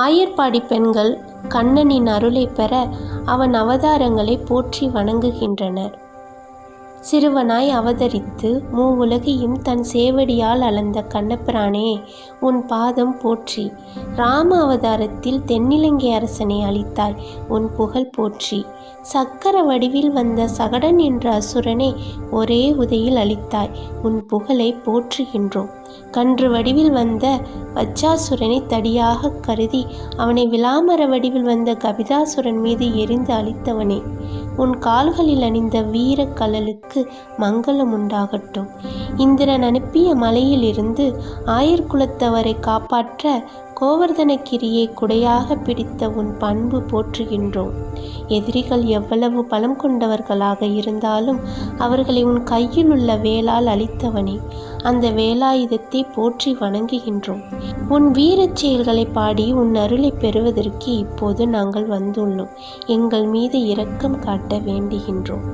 ஆயர்பாடி பெண்கள் கண்ணனின் அருளை பெற அவன் அவதாரங்களை போற்றி வணங்குகின்றனர். சிறுவனாய் அவதரித்து மூவுலகையும் தன் சேவடியால் அளந்த கண்ணபிரானே, உன் பாதம் போற்றி. ராம அவதாரத்தில் தென்னிலங்கை அரசனை அளித்தாய், உன் புகழ் போற்றி. சக்கர வடிவில் வந்த சகடன் என்ற அசுரனை ஒரே உதையில் அளித்தாய், உன் புகழை போற்றுகின்றோம். கன்று வடிவில் வந்த வச்சாசுரனை தடியாக கருதி அவனை விலாமர வடிவில் வந்த கபிதாசுரன் மீது எரிந்து அழித்தவனே, உன் கால்களில் அணிந்த வீர கழலுக்கு மங்களம் உண்டாகட்டும். இந்திரன் அனுப்பிய மலையிலிருந்து ஆயர்குலத்தவரை காப்பாற்ற கோவர்தனகிரியை குடையாக பிடித்த உன் பண்பு போற்றுகின்றோம். எதிரிகள் எவ்வளவு பலம் கொண்டவர்களாக இருந்தாலும் அவர்களை உன் கையில் உள்ள வேலால் அழித்தவனே, அந்த வேலாயுதத்தை போற்றி வணங்குகின்றோம். உன் வீரச் செயல்களை பாடி உன் அருளை பெறுவதற்கு இப்போது நாங்கள் வந்துள்ளோம். எங்கள் மீது இரக்கம் காட்ட வேண்டுகின்றோம்.